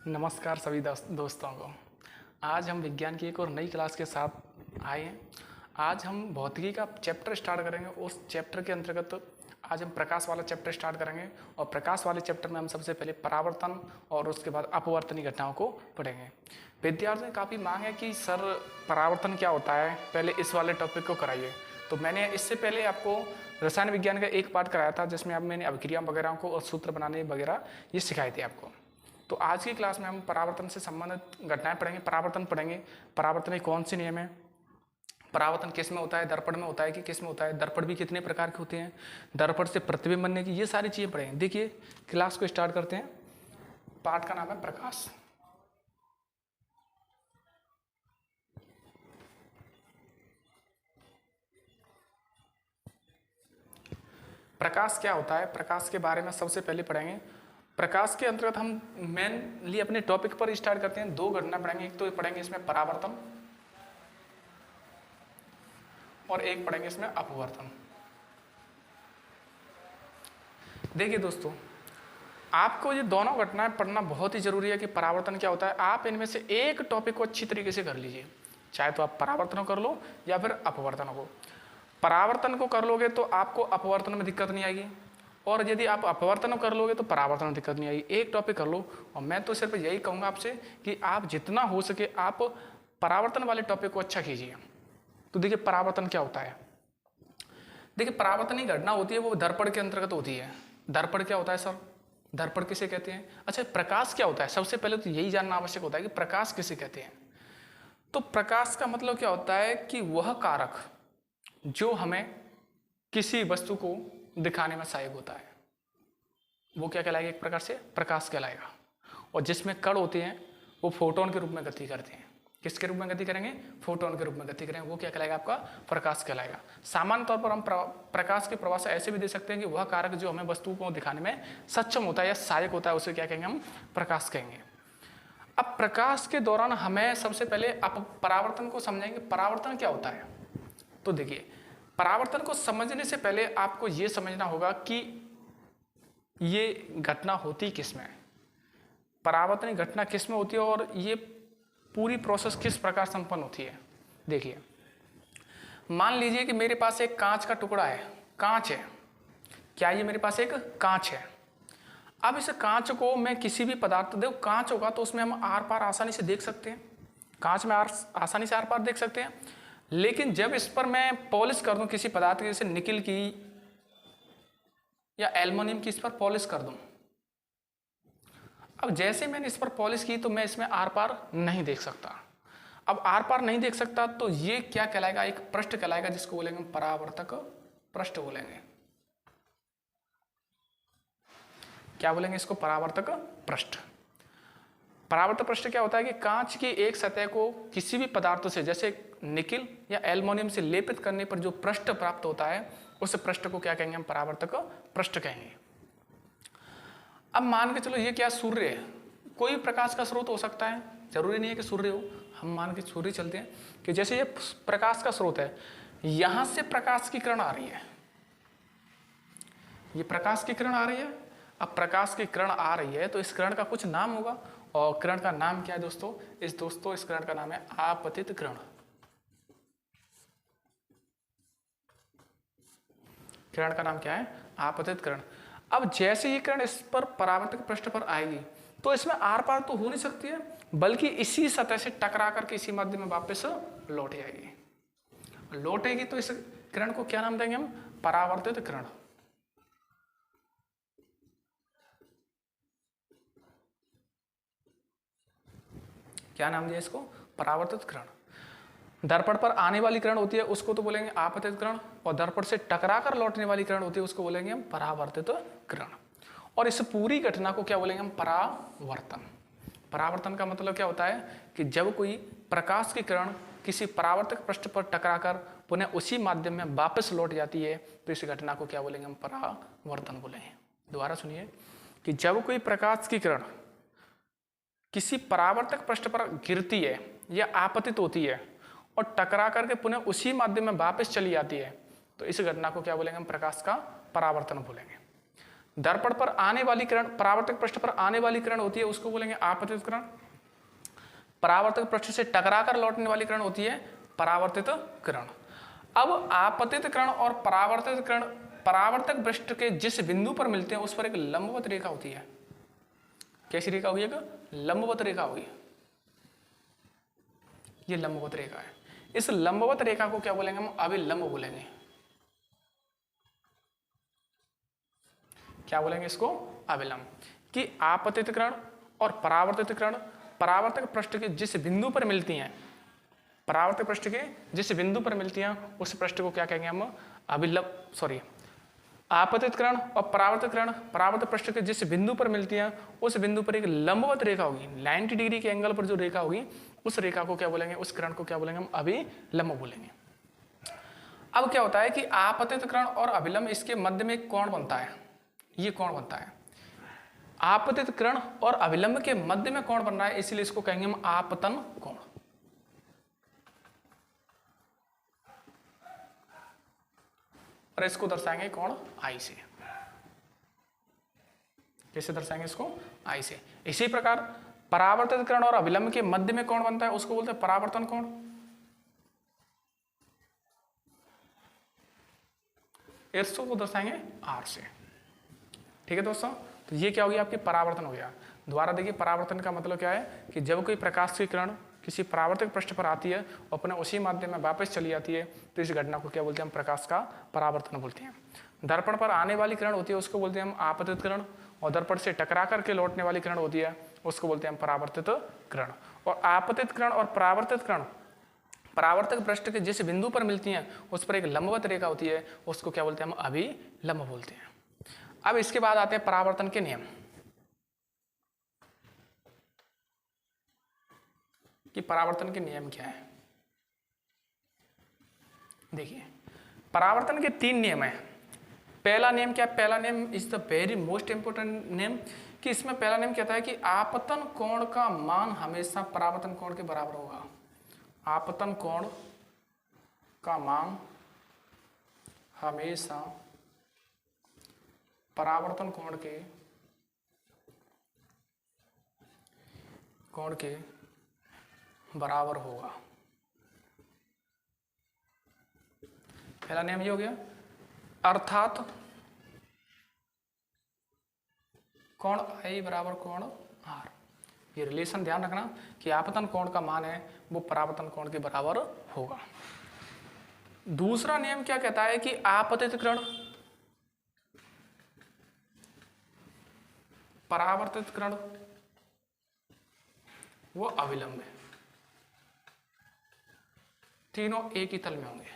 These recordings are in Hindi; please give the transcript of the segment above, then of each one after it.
नमस्कार सभी दोस्तों को। आज हम विज्ञान की एक और नई क्लास के साथ आए हैं। आज हम भौतिकी का चैप्टर स्टार्ट करेंगे। उस चैप्टर के अंतर्गत आज हम प्रकाश वाला चैप्टर स्टार्ट करेंगे और प्रकाश वाले चैप्टर में हम सबसे पहले परावर्तन और उसके बाद अपवर्तनी घटनाओं को पढ़ेंगे। विद्यार्थियों ने काफ़ी मांग है कि सर परावर्तन क्या होता है, पहले इस वाले टॉपिक को कराइए। तो मैंने इससे पहले आपको रसायन विज्ञान का एक पार्ट कराया था जिसमें अब मैंने अभिक्रिया वगैरह को और सूत्र बनाने वगैरह ये सिखाए थे आपको। तो आज की क्लास में हम परावर्तन से संबंधित घटनाएं पढ़ेंगे, परावर्तन पढ़ेंगे। परावर्तन में कौन से नियम है, परावर्तन किस में होता है, दर्पण में होता है कि किस में होता है, दर्पण भी कितने प्रकार के होते हैं, दर्पण से प्रतिबिंब बनने की, ये सारी चीज़ें पढ़ेंगे। देखिए क्लास को स्टार्ट करते हैं। पाठ का नाम है प्रकाश। प्रकाश क्या होता है, प्रकाश के बारे में सबसे पहले पढ़ेंगे। प्रकाश के अंतर्गत हम मेनली अपने टॉपिक पर स्टार्ट करते हैं। दो घटना पढ़ेंगे, एक तो पढ़ेंगे इसमें परावर्तन और एक पढ़ेंगे इसमें अपवर्तन। देखिए दोस्तों, आपको ये दोनों घटनाएं पढ़ना बहुत ही जरूरी है कि परावर्तन क्या होता है। आप इनमें से एक टॉपिक को अच्छी तरीके से कर लीजिए, चाहे तो आप परावर्तन कर लो या फिर अपवर्तन को। परावर्तन को कर लोगे तो आपको अपवर्तन में दिक्कत नहीं आएगी, और यदि आप अपवर्तन कर लोगे तो परावर्तन में दिक्कत नहीं आएगी। एक टॉपिक कर लो। और मैं तो सिर्फ यही कहूँगा आपसे कि आप जितना हो सके आप परावर्तन वाले टॉपिक को अच्छा कीजिए। तो देखिए परावर्तन क्या होता है। देखिए परावर्तन की घटना होती है वो दर्पण के अंतर्गत होती है। दर्पण क्या होता है सर, दर्पण किसे कहते हैं। अच्छा, प्रकाश क्या होता है, सबसे पहले तो यही जानना आवश्यक होता है कि प्रकाश किसे कहते हैं। तो प्रकाश का मतलब क्या होता है कि वह कारक जो हमें किसी वस्तु को दिखाने में सहायक होता है वो क्या कहलाएगा, एक प्रकार से प्रकाश कहलाएगा। और जिसमें कण होते हैं वो फोटोन के रूप में गति करते हैं। किसके रूप में गति करेंगे, फोटोन के रूप में गति करेंगे, वो क्या कहलाएगा, आपका प्रकाश कहलाएगा। सामान्य तौर पर हम प्रकाश के प्रवाह से ऐसे भी दे सकते हैं कि वह कारक जो हमें वस्तु को दिखाने में सक्षम होता है या सहायक होता है उसे क्या कहेंगे, हम प्रकाश कहेंगे। अब प्रकाश के दौरान हमें सबसे पहले परावर्तन को समझेंगे। परावर्तन क्या होता है, तो देखिए परावर्तन को समझने से पहले आपको यह समझना होगा कि ये घटना होती किस में, परावर्तन घटना किस में होती है और ये पूरी प्रोसेस किस प्रकार संपन्न होती है। देखिए मान लीजिए कि मेरे पास एक कांच का टुकड़ा है, कांच है, क्या ये मेरे पास एक कांच है। अब इस कांच को मैं किसी भी पदार्थ, देखो कांच होगा तो उसमें हम आर पार आसानी से देख सकते हैं, कांच में आसानी से आर पार देख सकते हैं। लेकिन जब इस पर मैं पॉलिश कर दूं किसी पदार्थ की, जैसे निकिल की या एल्युमिनियम की इस पर पॉलिश कर दूं, अब जैसे मैंने इस पर पॉलिश की तो मैं इसमें आर पार नहीं देख सकता। अब आर पार नहीं देख सकता तो ये क्या कहलाएगा, एक पृष्ठ कहलाएगा जिसको बोलेंगे परावर्तक पृष्ठ बोलेंगे। क्या बोलेंगे इसको, परावर्तक पृष्ठ। परावर्तक पृष्ठ क्या होता है कि कांच की एक सतह को किसी भी पदार्थ से जैसे निकिल या एल्युमिनियम से लेपित करने पर जो पृष्ठ प्राप्त होता है उस पृष्ठ को क्या कहेंगे, हम परावर्तक पृष्ठ कहेंगे। अब मान के चलो ये क्या सूर्य है, कोई प्रकाश का स्रोत हो सकता है, जरूरी नहीं है कि सूर्य हो। हम मान के सूर्य चलते हैं कि जैसे ये प्रकाश का स्रोत है, यहां से प्रकाश की किरण आ रही है, ये प्रकाश की किरण आ रही है। अब प्रकाश की किरण आ रही है तो इस किरण का कुछ नाम होगा, और किरण का नाम क्या है दोस्तों, इस किरण का नाम है आपतित किरण। किरण का नाम क्या है, आपतित किरण। अब जैसे ये किरण इस पर परावर्तक पृष्ठ पर आएगी तो इसमें आर पार तो हो नहीं सकती है, बल्कि इसी सतह से टकरा करके इसी माध्यम में वापस लौट आएगी। लौटेगी तो इस किरण को क्या नाम देंगे हम, परावर्तित किरण। क्या नाम दिया इसको, परावर्तित किरण। दर्पण पर आने वाली किरण होती है उसको तो बोलेंगे आपतित किरण, और दर्पण से टकरा कर लौटने वाली किरण होती है उसको बोलेंगे हम परावर्तित किरण। और इस पूरी घटना को क्या बोलेंगे हम, परावर्तन। परावर्तन का मतलब क्या होता है कि जब कोई प्रकाश की किरण किसी परावर्तक पृष्ठ पर टकराकर पुनः उसी माध्यम में वापस लौट जाती है तो इस घटना को क्या बोलेंगे हम, परावर्तन बोलेंगे। दोबारा सुनिए कि जब कोई प्रकाश की किरण किसी परावर्तक पृष्ठ पर गिरती है या आपतित होती है और टकरा करके पुनः उसी माध्यम में वापस चली जाती है तो इस घटना को क्या बोलेंगे हम, प्रकाश का परावर्तन बोलेंगे। दर्पण पर आने वाली किरण, परावर्तक पृष्ठ पर आने वाली किरण होती है उसको बोलेंगे आपतित किरण। परावर्तक पृष्ठ से टकराकर लौटने वाली किरण होती है परावर्तित किरण। अब आपतित किरण और परावर्तित किरण परावर्तक पृष्ठ के जिस बिंदु पर मिलते हैं उस पर एक लंबवत रेखा होती है। कैसी रेखा हुई? एक लंबवत रेखा हुई। ये लंबवत रेखा है। इस लंबवत रेखा को क्या बोलेंगे? हम अभिलंब बोलेंगे। क्या बोलेंगे इसको? अभिलंब। कि आपतित किरण और परावर्तित किरण परावर्तक पृष्ठ के जिस बिंदु पर मिलती हैं, परावर्तक पृष्ठ के जिस बिंदु पर मिलती हैं उस पृष्ठ को क्या कहेंगे हम? अभिलंब। आपतित किरण और परावर्तित किरण परावर्तक पृष्ठ के जिस बिंदु पर मिलती हैं उस बिंदु पर एक लंबवत रेखा होगी, 90 डिग्री के एंगल पर जो रेखा होगी उस रेखा को क्या बोलेंगे? उस किरण को क्या बोलेंगे? हम अभिलंब बोलेंगे। अब क्या होता है कि आपतित किरण और अभिलंब, इसके मध्य में कोण बनता है। ये कोण बनता है। आपतित किरण और अभिलंब के मध्य में कोण बन रहा है, इसलिए इसको कहेंगे हम आपतन कोण। और इसको दर्शाएंगे कोण आई से। कैसे दर्शाएंगे इसको? आई से। इसी प्रकार परावर्तित किरण और अभिलंब के मध्य में कोण बनता है उसको बोलते हैं परावर्तन कोण। इसको दर्शाएंगे आर से। ठीक है दोस्तों, तो ये क्या हो गया? आपकी परावर्तन हो गया। दोबारा देखिए, परावर्तन का मतलब क्या है कि जब कोई प्रकाश की किरण किसी परावर्तक पृष्ठ पर आती है और अपने उसी माध्यम में वापस चली जाती है तो इस घटना को क्या बोलते हैं? हम प्रकाश का परावर्तन बोलते हैं। दर्पण पर आने वाली किरण होती है उसको बोलते हैं हम आपतित किरण, और दर्पण से टकरा करके लौटने वाली किरण होती है उसको बोलते हैं हम परावर्तित किरण। और आपतित किरण और परावर्तित किरण परावर्तक पृष्ठ के जिस बिंदु पर मिलती हैं उस पर एक लंबवत रेखा होती है उसको क्या बोलते हैं? हम अभिलंब बोलते हैं। अब इसके बाद आते हैं परावर्तन के नियम, कि परावर्तन के नियम क्या है। देखिए, परावर्तन के 3 नियम है। पहला नियम क्या है? पहला नियम is the very most important नियम, कि इसमें पहला नियम कहता है कि आपतन कोण का मान हमेशा परावर्तन कोण के बराबर होगा। आपतन कोण का मान हमेशा परावर्तन कोण के बराबर होगा। पहला नियम ये हो गया। अर्थात कोण आई बराबर कोण आर। ये रिलेशन ध्यान रखना कि आपतन कोण का मान है वो परावर्तन कोण के बराबर होगा। दूसरा नियम क्या कहता है कि आपतित किरण परावर्तित किरण वो अभिलंब है, तीनों एक ही तल में होंगे।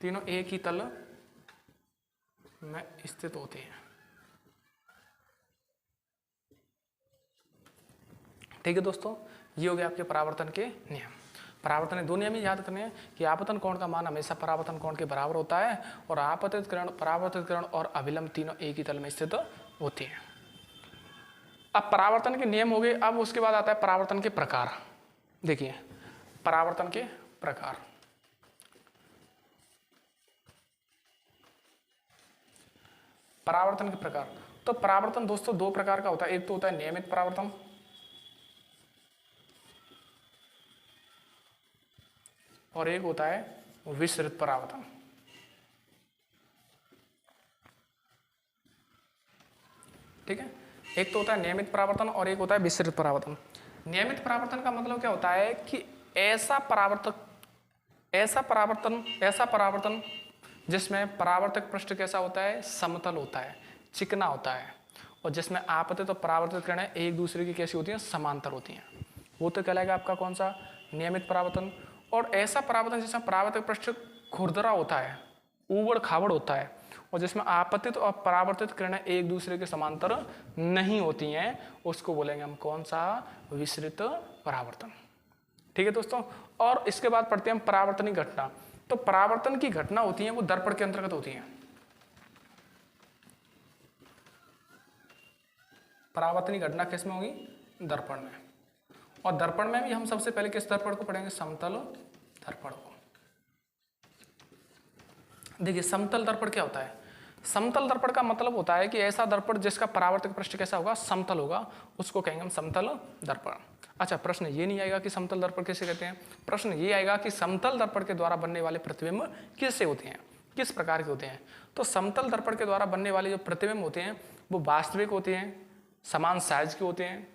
तीनों एक ही तल में स्थित होते हैं। ठीक है दोस्तों, ये हो गया आपके परावर्तन के नियम। परावर्तन के 2 नियम ही याद करने हैं कि आपतन कोण का मान हमेशा परावर्तन कोण के बराबर होता है और आपतित किरण, परावर्तित किरण और अभिलंब तीनों एक ही तल में स्थित होते हैं। अब परावर्तन के नियम हो गए। अब उसके बाद आता है परावर्तन के प्रकार। देखिए, परावर्तन के प्रकार। परावर्तन के प्रकार, तो परावर्तन दोस्तों 2 प्रकार का होता है। एक तो होता है नियमित परावर्तन और एक होता है विसरित परावर्तन। ठीक है, एक तो होता है नियमित परावर्तन और एक होता है विसरित परावर्तन। नियमित परावर्तन का मतलब क्या होता है कि ऐसा परावर्तन जिसमें परावर्तक पृष्ठ कैसा होता है? समतल होता है, चिकना होता है, और जिसमें आपतित और परावर्तित किरणें एक दूसरे की कैसी होती हैं? समांतर होती हैं। वो तो कहलाएगा आपका कौन सा? नियमित परावर्तन। और ऐसा परावर्तन जिसमें परावर्तक पृष्ठ खुरदरा होता है, ऊबड़ खाबड़ होता है, और जिसमें आपतित और परावर्तित किरणें एक दूसरे के समांतर नहीं होती हैं, उसको बोलेंगे हम कौन सा? विसरित परावर्तन। ठीक है दोस्तों, और इसके बाद पढ़ते हैं हम परावर्तनी घटना। तो परावर्तन की घटना होती है वो दर्पण के अंतर्गत होती है। परावर्तनी घटना किस में होगी? दर्पण में। और दर्पण में भी हम सबसे पहले किस दर्पण को पढ़ेंगे? समतल दर्पण को। देखिए समतल दर्पण क्या होता है? समतल दर्पण का मतलब होता है कि ऐसा दर्पण जिसका परावर्तक पृष्ठ कैसा होगा? समतल होगा, उसको कहेंगे हम समतल दर्पण। अच्छा, प्रश्न ये नहीं आएगा कि समतल दर्पण किसे कहते हैं, प्रश्न ये आएगा कि समतल दर्पण के द्वारा बनने वाले प्रतिबिंब किससे होते हैं, किस प्रकार के होते हैं। तो समतल दर्पण के द्वारा बनने वाले जो प्रतिबिंब होते हैं वो वास्तविक होते हैं, समान साइज के होते हैं।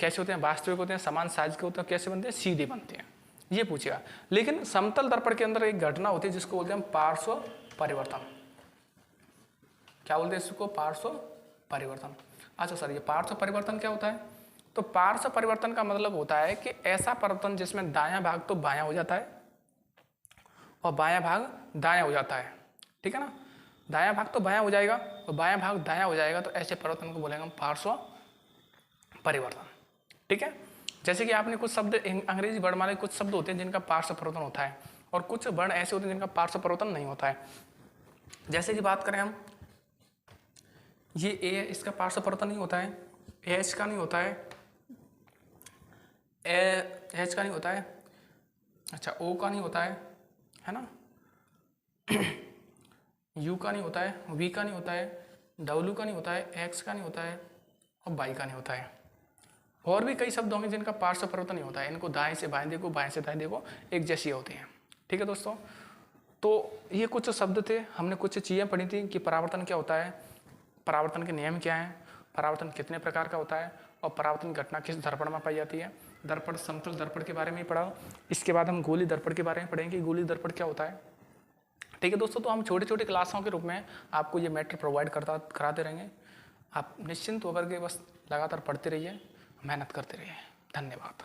कैसे होते हैं? वास्तविक होते हैं, समान साइज के होते हैं। कैसे बनते हैं? सीधे बनते हैं, ये पूछेगा। लेकिन समतल दर्पण के अंदर एक घटना होती है जिसको बोलते हैं हम पार्श्व परिवर्तन। क्या बोलते हैं इसको? पार्श्व परिवर्तन। अच्छा सर, ये पार्श्व परिवर्तन क्या होता है? तो पार्श्व परिवर्तन का मतलब होता है कि ऐसा परिवर्तन जिसमें दायां भाग तो बायां हो जाता है और बायां भाग दायां हो जाता है, ठीक है ना। दायां भाग तो बायां हो जाएगा और बायां भाग दायां हो जाएगा, तो ऐसे परिवर्तन को बोलेंगे हम पार्श्व परिवर्तन, ठीक है। जैसे कि आपने कुछ शब्द अंग्रेजी वर्णमाला कुछ शब्द होते हैं जिनका पार्श्व परिवर्तन होता है और कुछ वर्ण ऐसे होते हैं जिनका पार्श्व परिवर्तन नहीं होता है। जैसे कि बात करें हम, ये ए है, इसका पार्श्व परिवर्तन नहीं होता है, एच का नहीं होता है, एच का नहीं होता है, अच्छा ओ का नहीं होता है ना, यू का नहीं होता है, वी का नहीं होता है, डब्ल्यू का नहीं होता है, एक्स का नहीं होता है और वाई का नहीं होता है। और भी कई शब्द होंगे जिनका पार्श्व परिवर्तन नहीं होता है। इनको दाएं से बाएं देखो, बाएं से दाएं देखो, एक जैसी होती हैं, ठीक है दोस्तों। तो ये कुछ शब्द थे, हमने कुछ चीज़ें पढ़ी थी कि परावर्तन क्या होता है, परावर्तन के नियम क्या हैं, परावर्तन कितने प्रकार का होता है और परावर्तन घटना किस दर्पण में पाई जाती है। दर्पण, समतल दर्पण के बारे में ही पढ़ा। इसके बाद हम गोली दर्पण के बारे में पढ़ेंगे, गोली दर्पण क्या होता है, ठीक है दोस्तों। तो हम छोटे छोटे क्लासों के रूप में आपको ये मैटर प्रोवाइड कराते रहेंगे। आप निश्चिंत होकर के बस लगातार पढ़ते रहिए, मेहनत करते रहिए। धन्यवाद।